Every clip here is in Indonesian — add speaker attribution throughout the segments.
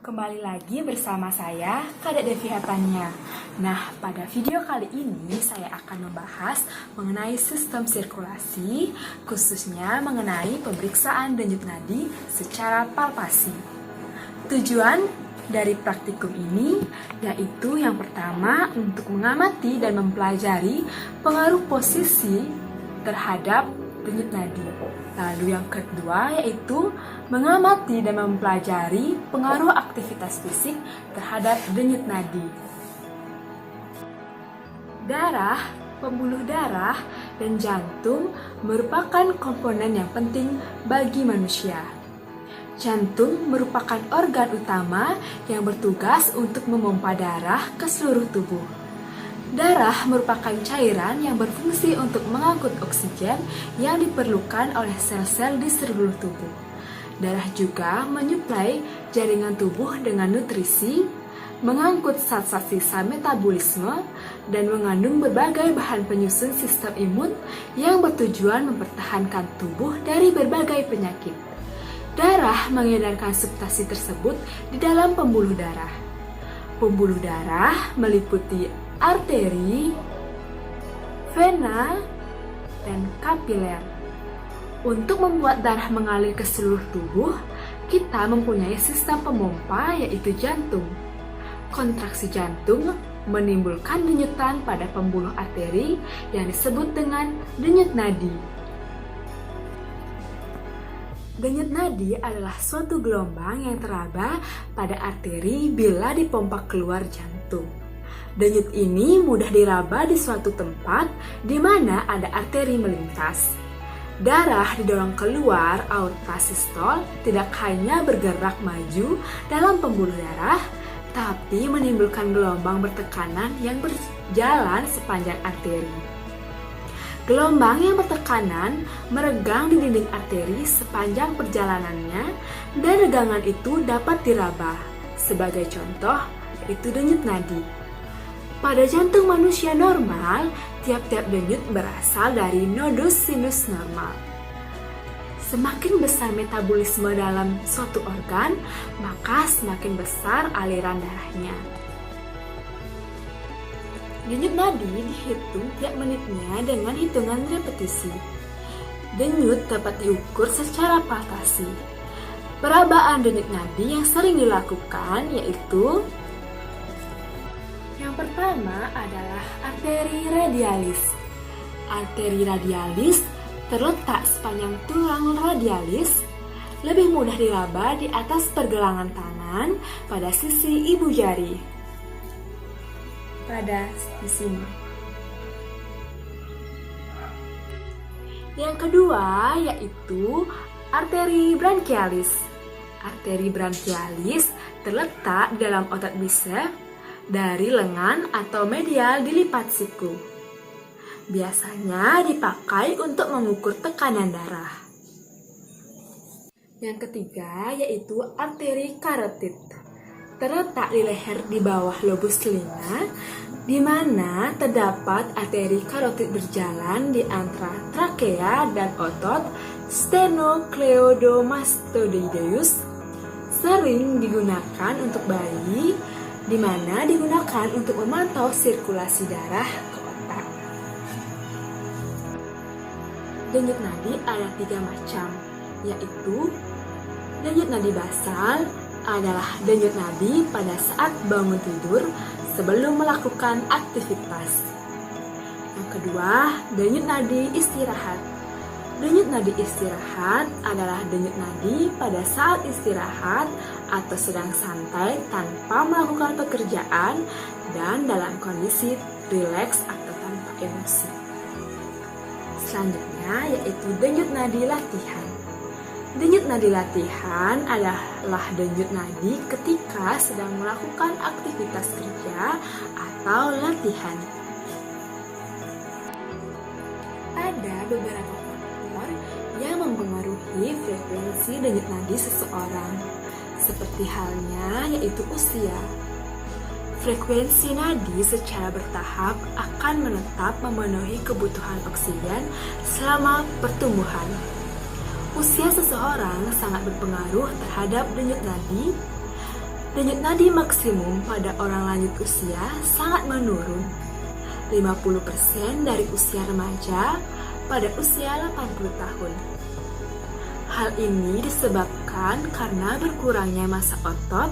Speaker 1: Kembali lagi bersama saya, Kadek Devi Hatania. Nah, pada video kali ini saya akan membahas mengenai sistem sirkulasi, khususnya mengenai pemeriksaan denyut nadi secara palpasi. Tujuan dari praktikum ini yaitu yang pertama untuk mengamati dan mempelajari pengaruh posisi terhadap denyut nadi. Lalu yang kedua yaitu mengamati dan mempelajari pengaruh aktivitas fisik terhadap denyut nadi. Darah, pembuluh darah, dan jantung merupakan komponen yang penting bagi manusia. Jantung merupakan organ utama yang bertugas untuk memompa darah ke seluruh tubuh. Darah merupakan cairan yang berfungsi untuk mengangkut oksigen yang diperlukan oleh sel-sel di seluruh tubuh. Darah juga menyuplai jaringan tubuh dengan nutrisi, mengangkut zat-zat sisa metabolisme, dan mengandung berbagai bahan penyusun sistem imun yang bertujuan mempertahankan tubuh dari berbagai penyakit. Darah mengedarkan substansi tersebut di dalam pembuluh darah. Pembuluh darah meliputi arteri, vena, dan kapiler. Untuk membuat darah mengalir ke seluruh tubuh, kita mempunyai sistem pemompa yaitu jantung. Kontraksi jantung menimbulkan denyutan pada pembuluh arteri yang disebut dengan denyut nadi. Denyut nadi adalah suatu gelombang yang teraba pada arteri bila dipompa keluar jantung. Denyut ini mudah diraba di suatu tempat di mana ada arteri melintas. Darah didorong keluar aorta sistol tidak hanya bergerak maju dalam pembuluh darah, tapi menimbulkan gelombang bertekanan yang berjalan sepanjang arteri. Gelombang yang bertekanan meregang di dinding arteri sepanjang perjalanannya dan regangan itu dapat diraba. Sebagai contoh, yaitu denyut nadi. Pada jantung manusia normal, tiap-tiap denyut berasal dari nodus sinus normal. Semakin besar metabolisme dalam suatu organ, maka semakin besar aliran darahnya. Denyut nadi dihitung tiap menitnya dengan hitungan repetisi. Denyut dapat diukur secara palpasi. Perabaan denyut nadi yang sering dilakukan yaitu yang pertama adalah arteri radialis. Arteri radialis terletak sepanjang tulang radialis, lebih mudah diraba di atas pergelangan tangan pada sisi ibu jari. Pada di sini. Yang kedua yaitu arteri branchialis. Arteri branchialis terletak dalam otot bisep dari lengan atau medial dilipat siku. Biasanya dipakai untuk mengukur tekanan darah. Yang ketiga yaitu arteri karotid. Terletak di leher di bawah lobus telinga, di mana terdapat arteri karotid berjalan di antara trakea dan otot sternocleidomastoideus. Sering digunakan untuk bayi, di mana digunakan untuk memantau sirkulasi darah ke otak. Denyut nadi ada 3 macam, yaitu denyut nadi basal adalah denyut nadi pada saat bangun tidur sebelum melakukan aktivitas. Yang kedua, denyut nadi istirahat. Denyut nadi istirahat adalah denyut nadi pada saat istirahat atau sedang santai tanpa melakukan pekerjaan dan dalam kondisi rileks atau tanpa emosi. Selanjutnya yaitu denyut nadi latihan. Denyut nadi latihan adalah denyut nadi ketika sedang melakukan aktivitas kerja atau latihan. Ada beberapa faktor yang mempengaruhi frekuensi denyut nadi seseorang, seperti halnya yaitu usia. Frekuensi nadi secara bertahap akan menetap memenuhi kebutuhan oksigen selama pertumbuhan. Usia seseorang sangat berpengaruh terhadap denyut nadi. Denyut nadi maksimum pada orang lanjut usia sangat menurun. 50% dari usia remaja pada usia 80 tahun. Hal ini disebabkan karena berkurangnya massa otot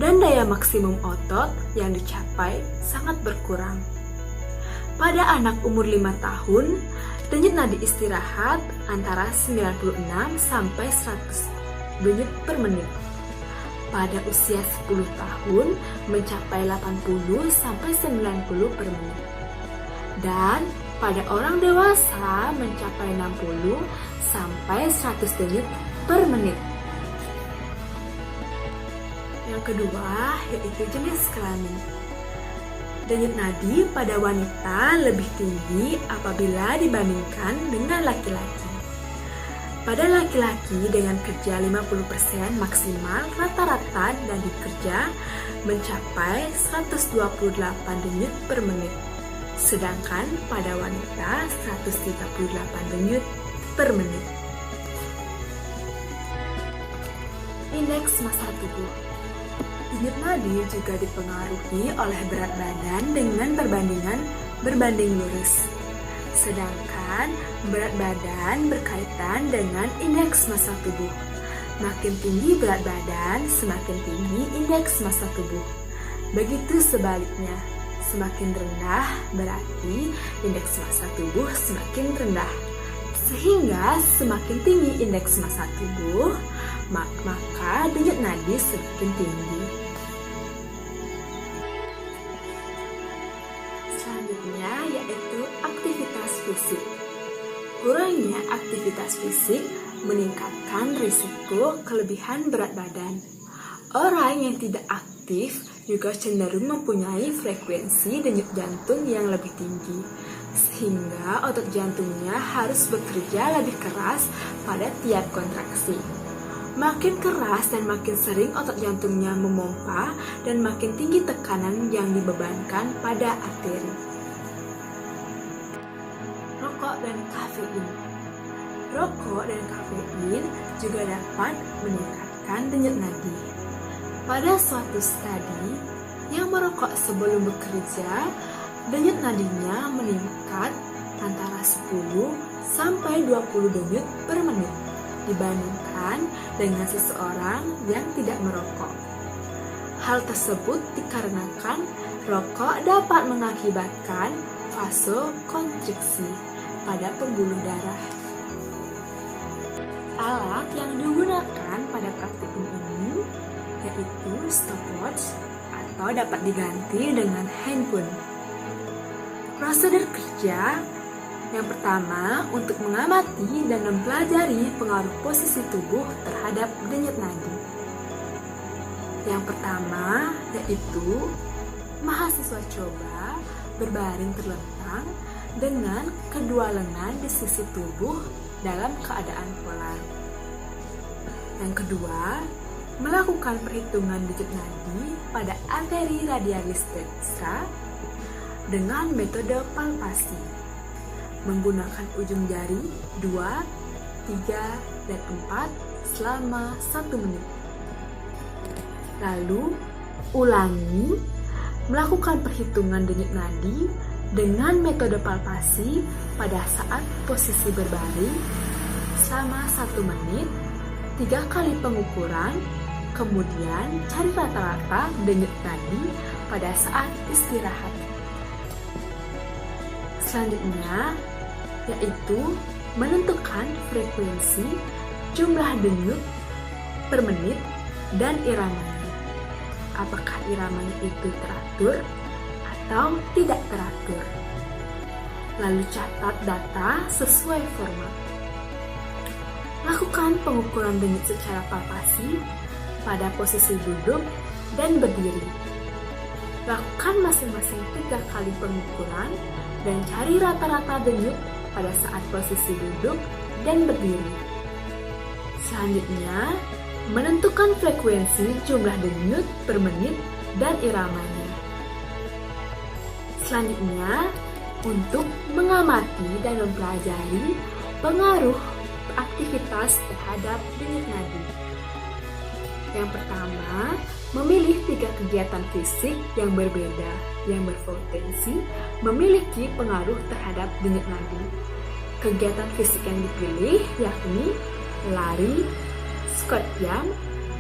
Speaker 1: dan daya maksimum otot yang dicapai sangat berkurang. Pada anak umur 5 tahun, denyut nadi istirahat antara 96 sampai 100 denyut per menit. Pada usia 10 tahun mencapai 80 sampai 90 per menit. Dan pada orang dewasa mencapai 60 sampai 100 denyut per menit. Yang kedua yaitu jenis kelamin. Denyut nadi pada wanita lebih tinggi apabila dibandingkan dengan laki-laki. Pada laki-laki dengan kerja 50% maksimal rata-rata dan dikerja mencapai 128 denyut per menit. Sedangkan pada wanita 138 denyut per menit. Indeks massa tubuh. Denyut nadi juga dipengaruhi oleh berat badan dengan perbandingan berbanding lurus. Sedangkan berat badan berkaitan dengan indeks massa tubuh. Makin tinggi berat badan, semakin tinggi indeks massa tubuh. Begitu sebaliknya, semakin rendah berarti indeks massa tubuh semakin rendah. Sehingga semakin tinggi indeks massa tubuh, maka denyut nadi semakin tinggi. Selanjutnya yaitu aktivitas fisik. Kurangnya aktivitas fisik meningkatkan risiko kelebihan berat badan. Orang yang tidak aktif juga cenderung mempunyai frekuensi denyut jantung yang lebih tinggi, sehingga otot jantungnya harus bekerja lebih keras pada tiap kontraksi. Makin keras dan makin sering otot jantungnya memompa dan makin tinggi tekanan yang dibebankan pada arteri. Rokok dan kafein. Rokok dan kafein juga dapat meningkatkan denyut nadi. Pada suatu studi yang merokok sebelum bekerja, denyut nadinya meningkat antara 10 sampai 20 denyut per menit dibandingkan dengan seseorang yang tidak merokok. Hal tersebut dikarenakan rokok dapat mengakibatkan vasokonstriksi pada pembuluh darah. Alat yang digunakan pada praktikum ini yaitu stopwatch atau dapat diganti dengan handphone. Prosedur kerja yang pertama untuk mengamati dan mempelajari pengaruh posisi tubuh terhadap denyut nadi. Yang pertama yaitu mahasiswa coba berbaring terlentang dengan kedua lengan di sisi tubuh dalam keadaan polar. Yang kedua, melakukan perhitungan denyut nadi pada arteri radialis destra dengan metode palpasi. Menggunakan ujung jari 2, 3, dan 4 selama 1 menit. Lalu, ulangi melakukan perhitungan denyut nadi dengan metode palpasi pada saat posisi berbaring selama 1 menit, 3 kali pengukuran, kemudian cari rata-rata denyut nadi pada saat istirahat. Selanjutnya, yaitu menentukan frekuensi jumlah denyut per menit dan iramanya. Apakah iramanya itu teratur atau tidak teratur? Lalu catat data sesuai format. Lakukan pengukuran denyut secara palpasi pada posisi duduk dan berdiri. Lakukan masing-masing 3 kali pengukuran dan cari rata-rata denyut pada saat posisi duduk dan berdiri. Selanjutnya, menentukan frekuensi jumlah denyut per menit dan iramanya. Selanjutnya, untuk mengamati dan mempelajari pengaruh aktivitas terhadap denyut nadi. Yang pertama, memilih 3 kegiatan fisik yang berbeda yang berpotensi memiliki pengaruh terhadap denyut nadi. Kegiatan fisik yang dipilih yakni lari, squat jump,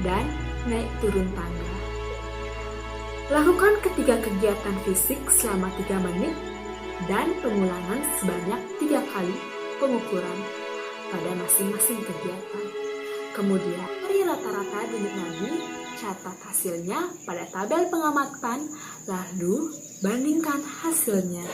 Speaker 1: dan naik turun tangga. Lakukan ketiga kegiatan fisik selama 3 menit dan pengulangan sebanyak 3 kali pengukuran pada masing-masing kegiatan. Kemudian, dari rata-rata denyut nadi, catat hasilnya pada tabel pengamatan, lalu bandingkan hasilnya.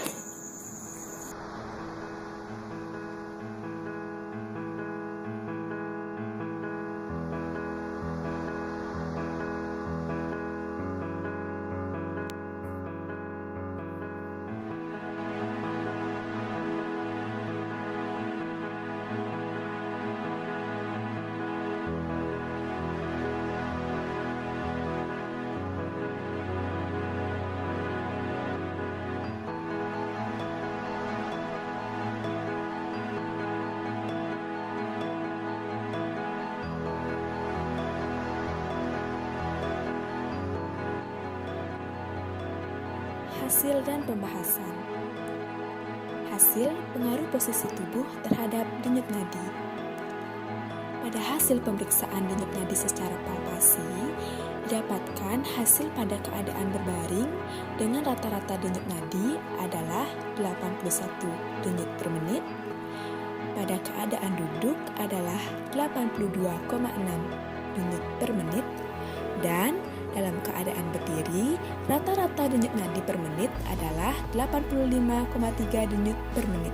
Speaker 2: Hasil dan pembahasan. Hasil pengaruh posisi tubuh terhadap denyut nadi. Pada hasil pemeriksaan denyut nadi secara palpasi, didapatkan hasil pada keadaan berbaring dengan rata-rata denyut nadi adalah 81 denyut per menit. Pada keadaan duduk adalah 82,6 denyut per menit, dan dalam keadaan berdiri, rata-rata denyut nadi per menit adalah 85,3 denyut per menit.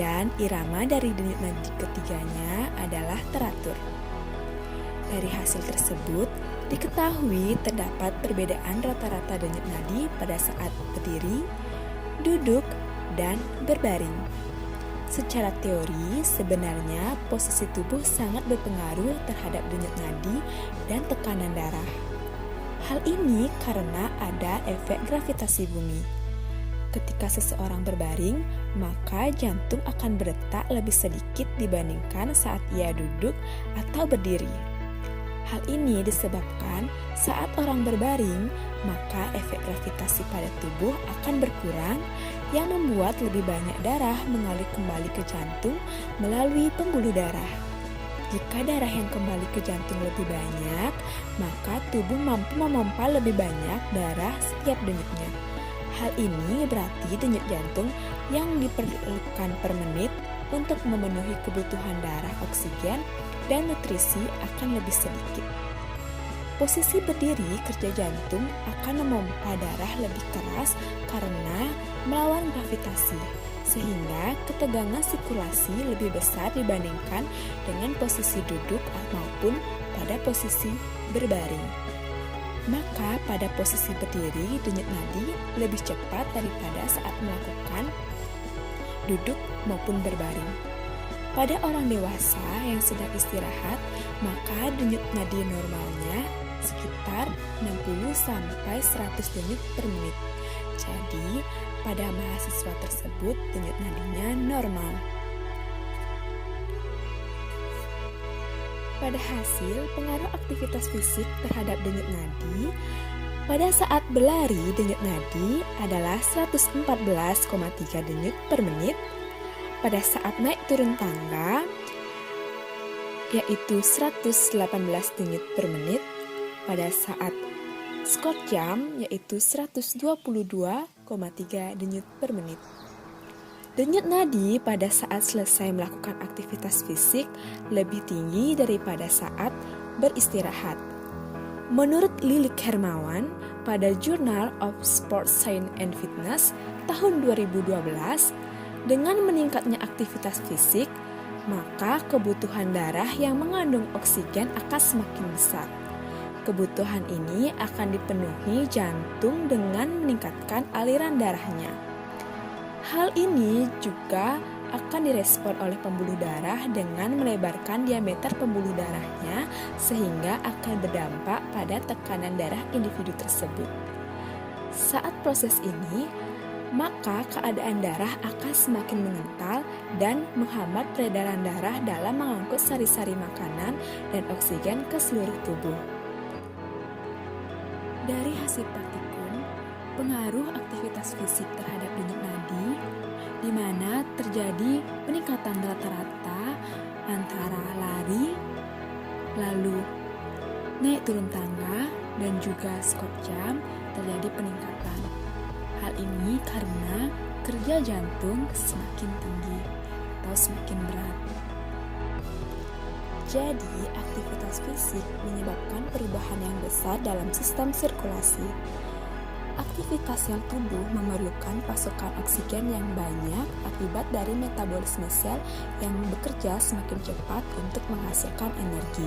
Speaker 2: Dan irama dari denyut nadi ketiganya adalah teratur. Dari hasil tersebut, diketahui terdapat perbedaan rata-rata denyut nadi pada saat berdiri, duduk, dan berbaring. Secara teori, sebenarnya posisi tubuh sangat berpengaruh terhadap denyut nadi dan tekanan darah. Hal ini karena ada efek gravitasi bumi. Ketika seseorang berbaring, maka jantung akan berdetak lebih sedikit dibandingkan saat ia duduk atau berdiri. Hal ini disebabkan saat orang berbaring, maka efek gravitasi pada tubuh akan berkurang yang membuat lebih banyak darah mengalir kembali ke jantung melalui pembuluh darah. Jika darah yang kembali ke jantung lebih banyak, maka tubuh mampu memompa lebih banyak darah setiap denyutnya. Hal ini berarti denyut jantung yang diperlukan per menit untuk memenuhi kebutuhan darah, oksigen, dan nutrisi akan lebih sedikit. Posisi berdiri, kerja jantung akan memompa darah lebih keras karena melawan gravitasi, sehingga ketegangan sirkulasi lebih besar dibandingkan dengan posisi duduk maupun pada posisi berbaring. Maka pada posisi berdiri, denyut nadi lebih cepat daripada saat melakukan duduk maupun berbaring. Pada orang dewasa yang sedang istirahat, maka denyut nadi normalnya sekitar 60-100 denyut per menit. Jadi, pada mahasiswa tersebut denyut nadinya normal. Pada hasil pengaruh aktivitas fisik terhadap denyut nadi, pada saat berlari denyut nadi adalah 114,3 denyut per menit. Pada saat naik turun tangga, yaitu 118 denyut per menit. Pada saat squat jump, yaitu 122,3 denyut per menit. Denyut nadi pada saat selesai melakukan aktivitas fisik lebih tinggi daripada saat beristirahat. Menurut Lilik Hermawan, pada Journal of Sports Science and Fitness tahun 2012, dengan meningkatnya aktivitas fisik, maka kebutuhan darah yang mengandung oksigen akan semakin besar. Kebutuhan ini akan dipenuhi jantung dengan meningkatkan aliran darahnya. Hal ini juga akan direspon oleh pembuluh darah dengan melebarkan diameter pembuluh darahnya sehingga akan berdampak pada tekanan darah individu tersebut. Saat proses ini, maka keadaan darah akan semakin mengental dan menghambat peredaran darah dalam mengangkut sari-sari makanan dan oksigen ke seluruh tubuh. Dari hasil praktikum, pengaruh aktivitas fisik terhadap denyut nadi, di mana terjadi peningkatan rata-rata antara lari, lalu naik turun tangga, dan juga skot jam terjadi peningkatan. Hal ini karena kerja jantung semakin tinggi atau semakin berat. Jadi, aktivitas fisik menyebabkan perubahan yang besar dalam sistem sirkulasi. Aktivitas sel tubuh memerlukan pasokan oksigen yang banyak akibat dari metabolisme sel yang bekerja semakin cepat untuk menghasilkan energi,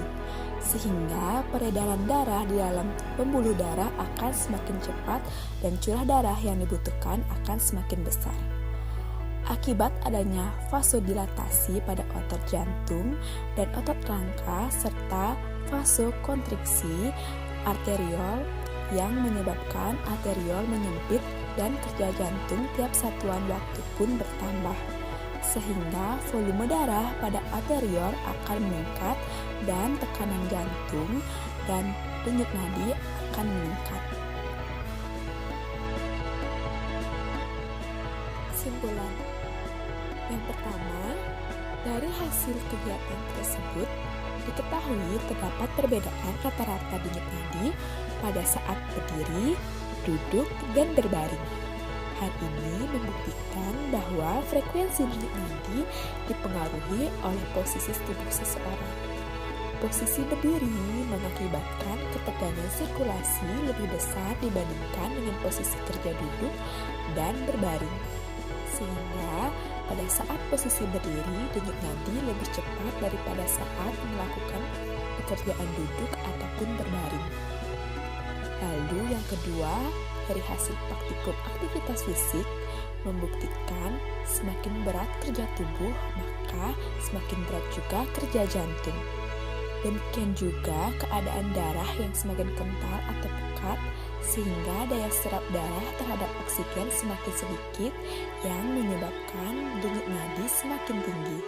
Speaker 2: sehingga peredaran darah di dalam pembuluh darah akan semakin cepat dan curah darah yang dibutuhkan akan semakin besar. Akibat adanya vasodilatasi pada otot jantung dan otot rangka serta vasokonstriksi arteriol yang menyebabkan arteriol menyempit dan kerja jantung tiap satuan waktu pun bertambah, sehingga volume darah pada arteriol akan meningkat dan tekanan jantung dan denyut nadi akan meningkat. Kesimpulan yang pertama, dari hasil kegiatan tersebut diketahui terdapat perbedaan rata-rata denyut nadi pada saat berdiri, duduk, dan berbaring. Hal ini membuktikan bahwa frekuensi denyut nadi dipengaruhi oleh posisi tubuh seseorang. Posisi berdiri mengakibatkan ketegangan sirkulasi lebih besar dibandingkan dengan posisi kerja duduk dan berbaring. Sehingga pada saat posisi berdiri, denyut nadi lebih cepat daripada saat melakukan pekerjaan duduk ataupun berbaring. Lalu yang kedua, dari hasil praktikum aktivitas fisik membuktikan semakin berat kerja tubuh, maka semakin berat juga kerja jantung. Demikian juga keadaan darah yang semakin kental atau pekat, sehingga daya serap darah terhadap oksigen semakin sedikit yang menyebabkan denyut nadi semakin tinggi.